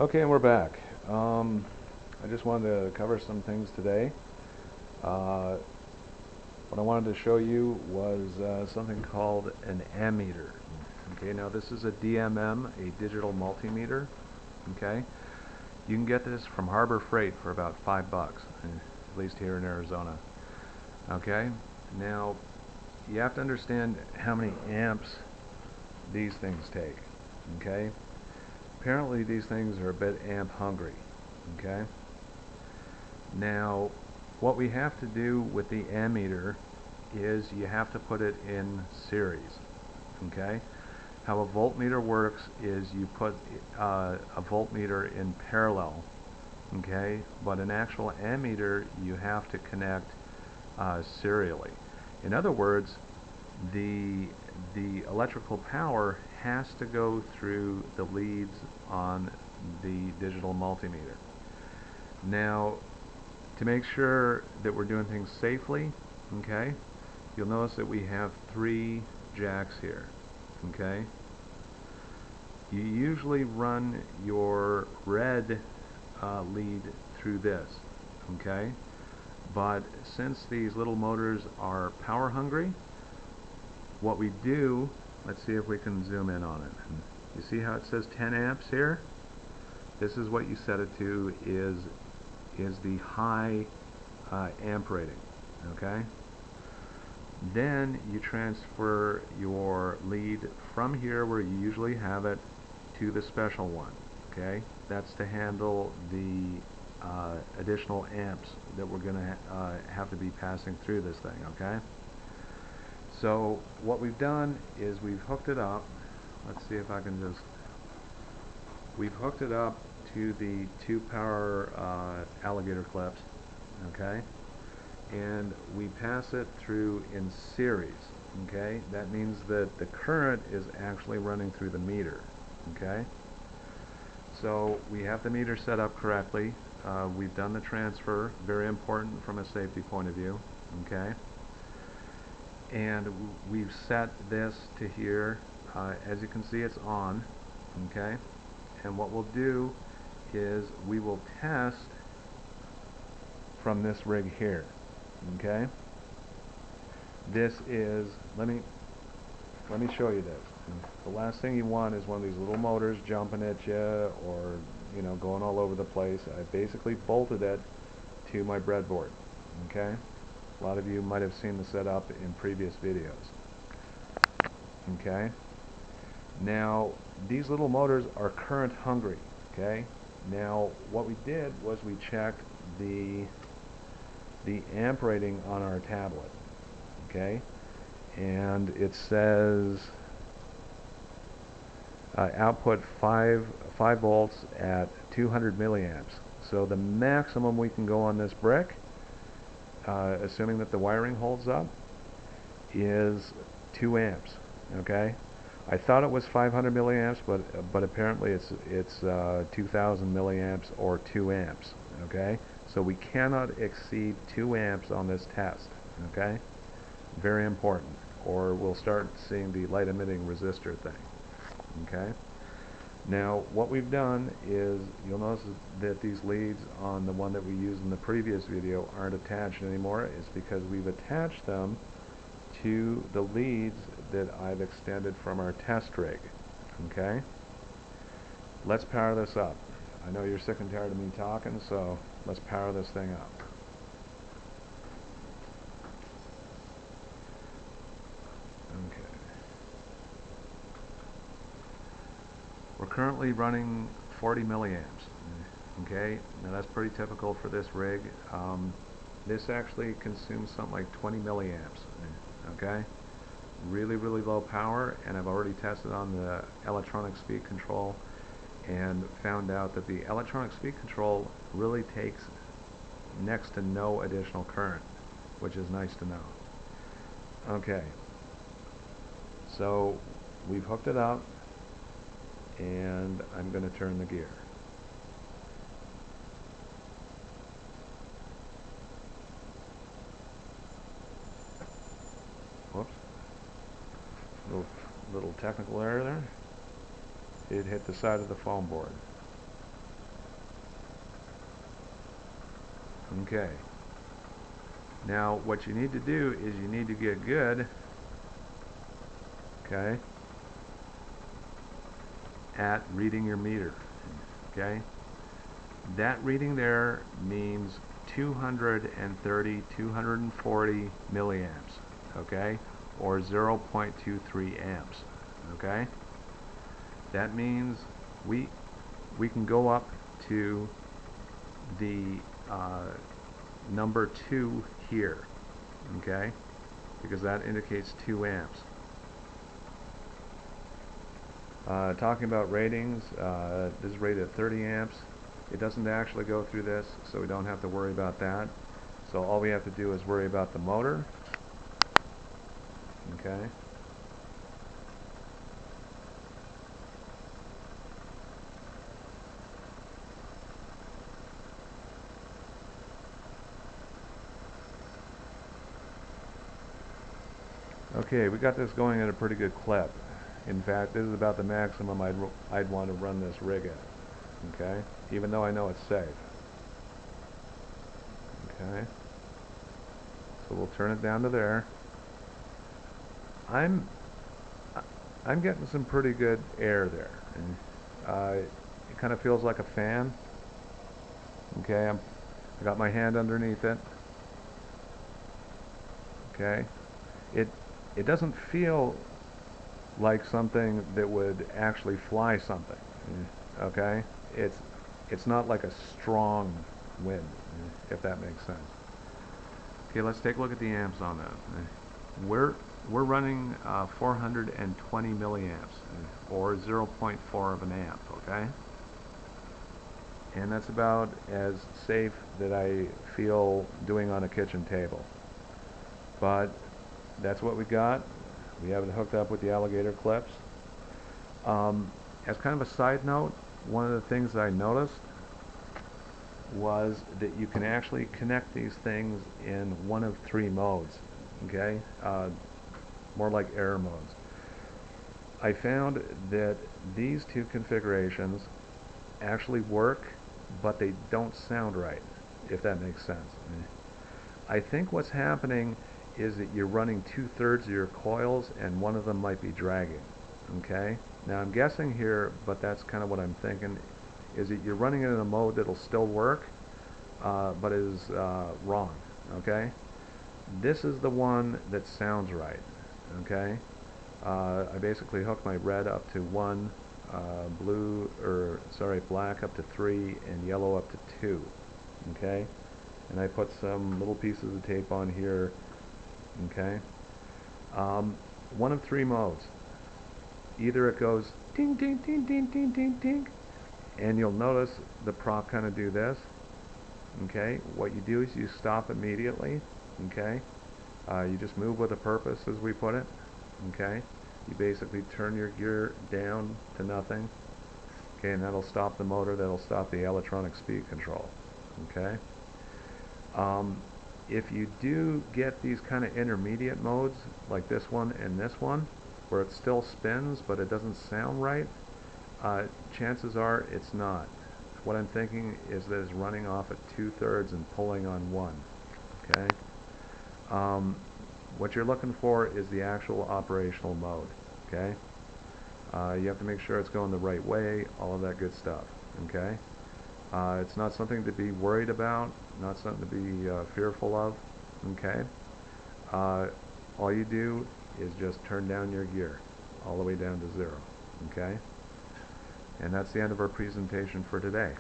Okay, and we're back. I just wanted to cover some things today. Uh, what I wanted to show you was something called an ammeter. Okay, now this is a DMM, a digital multimeter. Okay, you can get this from Harbor Freight for about $5, at least here in Arizona. Okay, now you have to understand how many amps these things take. Okay, apparently these things are a bit amp hungry. Okay. Now, what we have to do with the ammeter is you have to put it in series. Okay? How a voltmeter works is you put a voltmeter in parallel. Okay? But an actual ammeter you have to connect serially. In other words, the electrical power has to go through the leads on the digital multimeter. Now, to make sure that we're doing things safely, okay, you'll notice that we have 3 jacks here, okay. You usually run your red lead through this, okay, but since these little motors are power hungry, what we do, let's see if we can zoom in on it. You see how it says 10 amps here? This is what you set it to, is the high amp rating. Okay, then you transfer your lead from here where you usually have it to the special one. Okay, that's to handle the additional amps that we're going to have to be passing through this thing. Okay, so what we've done is we've hooked it up. Let's see if I can just, we've hooked it up to the 2 power alligator clips. Okay, and we pass it through in series. Okay, that means that the current is actually running through the meter. Okay, so we have the meter set up correctly. We've done the transfer, very important from a safety point of view. Okay, and we've set this to here. As you can see, it's on. Okay, and what we'll do is we will test from this rig here. Okay, this is, let me show you this. The last thing you want is one of these little motors jumping at you, or going all over the place. I basically bolted it to my breadboard. Okay, a lot of you might have seen the setup in previous videos. Okay, now these little motors are current hungry. Okay, now what we did was we checked the amp rating on our tablet. Okay, and it says output 5 volts at 200 milliamps. So the maximum we can go on this brick, assuming that the wiring holds up, is 2 amps. Okay, I thought it was 500 milliamps, but apparently it's 2,000 milliamps or 2 amps. Okay, so we cannot exceed 2 amps on this test. Okay, very important, or we'll start seeing the light emitting resistor thing. Okay, now what we've done is, you'll notice that these leads on the one that we used in the previous video aren't attached anymore. It's because we've attached them to the leads that I've extended from our test rig. Okay, let's power this up. I know you're sick and tired of me talking, so let's power this thing up. Okay, we're currently running 40 milliamps. Okay, now that's pretty typical for this rig. This actually consumes something like 20 milliamps. Okay, really low power, and I've already tested on the electronic speed control and found out that the electronic speed control really takes next to no additional current, which is nice to know. Okay, so we've hooked it up, and I'm going to turn the gear. Whoops, little technical error there. It hit the side of the foam board. Okay. Now what you need to do is you need to get good, okay, at reading your meter. Okay. That reading there means 230, 240 milliamps, okay, or 0.23 amps, okay. That means we can go up to the number 2 here, okay, because that indicates 2 amps. Talking about ratings, this is rated at 30 amps. It doesn't actually go through this, so we don't have to worry about that. So all we have to do is worry about the motor. Okay. Okay, we got this going at a pretty good clip. In fact, this is about the maximum I'd want to run this rig at. Okay, even though I know it's safe. Okay, so we'll turn it down to there. I'm getting some pretty good air there. It kind of feels like a fan. Okay, I got my hand underneath it. Okay, it doesn't feel like something that would actually fly something. Okay, it's not like a strong wind, if that makes sense. Okay, let's take a look at the amps on that. We're running 420 milliamps, or 0.4 of an amp. Okay, and that's about as safe that I feel doing on a kitchen table. But that's what we got. We have it hooked up with the alligator clips. As kind of a side note, one of the things I noticed was that you can actually connect these things in one of 3 modes. Okay, more like error modes. I found that these 2 configurations actually work, but they don't sound right, if that makes sense. I think what's happening is that you're running 2/3 of your coils and one of them might be dragging. Okay, now I'm guessing here, but that's kind of what I'm thinking, is that you're running it in a mode that'll still work, but is wrong. Okay, this is the one that sounds right. Okay, I basically hooked my red up to 1, black up to 3, and yellow up to 2. Okay, and I put some little pieces of tape on here. Okay, one of 3 modes. Either it goes ding ding ding ding ding ding ding, and you'll notice the prop kind of do this. Okay, what you do is you stop immediately. Okay, you just move with a purpose, as we put it. Okay, you basically turn your gear down to nothing. Okay, and that'll stop the motor, that'll stop the electronic speed control. Okay, if you do get these kind of intermediate modes, like this one and this one, where it still spins but it doesn't sound right, chances are it's not. What I'm thinking is that it's running off at 2/3 and pulling on 1. Okay, what you're looking for is the actual operational mode. Okay, you have to make sure it's going the right way, all of that good stuff. Okay, it's not something to be worried about, not something to be fearful of. Okay, all you do is just turn down your gear all the way down to 0. Okay, and that's the end of our presentation for today.